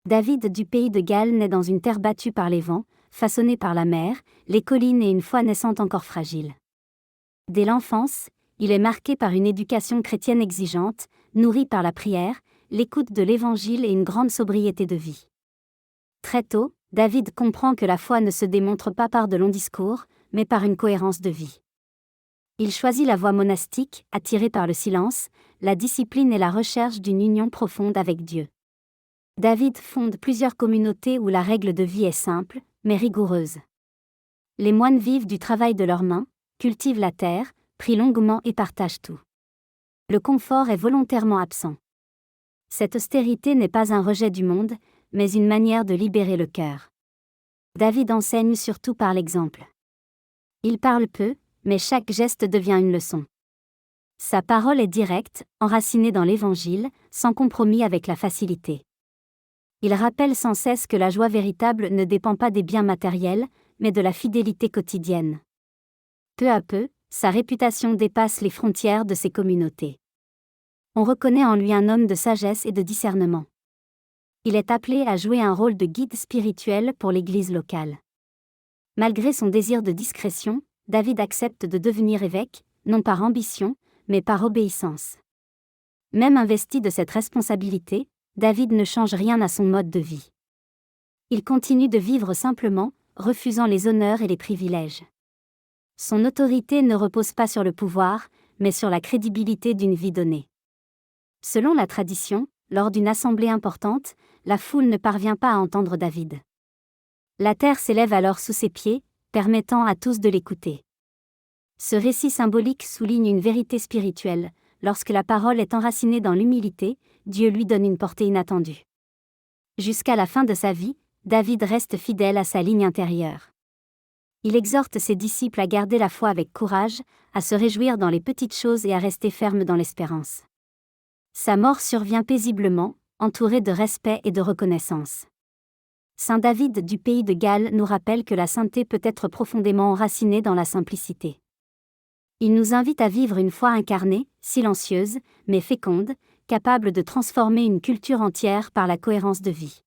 David du pays de Galles naît dans une terre battue par les vents, façonnée par la mer, les collines et une foi naissante encore fragile. Dès l'enfance, il est marqué par une éducation chrétienne exigeante, nourrie par la prière, l'écoute de l'Évangile et une grande sobriété de vie. Très tôt, David comprend que la foi ne se démontre pas par de longs discours, mais par une cohérence de vie. Il choisit la voie monastique, attiré par le silence, la discipline et la recherche d'une union profonde avec Dieu. David fonde plusieurs communautés où la règle de vie est simple, mais rigoureuse. Les moines vivent du travail de leurs mains, cultivent la terre, prient longuement et partagent tout. Le confort est volontairement absent. Cette austérité n'est pas un rejet du monde, mais une manière de libérer le cœur. David enseigne surtout par l'exemple. Il parle peu, mais chaque geste devient une leçon. Sa parole est directe, enracinée dans l'Évangile, sans compromis avec la facilité. Il rappelle sans cesse que la joie véritable ne dépend pas des biens matériels, mais de la fidélité quotidienne. Peu à peu, sa réputation dépasse les frontières de ses communautés. On reconnaît en lui un homme de sagesse et de discernement. Il est appelé à jouer un rôle de guide spirituel pour l'Église locale. Malgré son désir de discrétion, David accepte de devenir évêque, non par ambition, mais par obéissance. Même investi de cette responsabilité, David ne change rien à son mode de vie. Il continue de vivre simplement, refusant les honneurs et les privilèges. Son autorité ne repose pas sur le pouvoir, mais sur la crédibilité d'une vie donnée. Selon la tradition, lors d'une assemblée importante, la foule ne parvient pas à entendre David. La terre s'élève alors sous ses pieds, permettant à tous de l'écouter. Ce récit symbolique souligne une vérité spirituelle: lorsque la parole est enracinée dans l'humilité, Dieu lui donne une portée inattendue. Jusqu'à la fin de sa vie, David reste fidèle à sa ligne intérieure. Il exhorte ses disciples à garder la foi avec courage, à se réjouir dans les petites choses et à rester ferme dans l'espérance. Sa mort survient paisiblement, entouré de respect et de reconnaissance. Saint David du pays de Galles nous rappelle que la sainteté peut être profondément enracinée dans la simplicité. Il nous invite à vivre une foi incarnée, silencieuse, mais féconde, capable de transformer une culture entière par la cohérence de vie.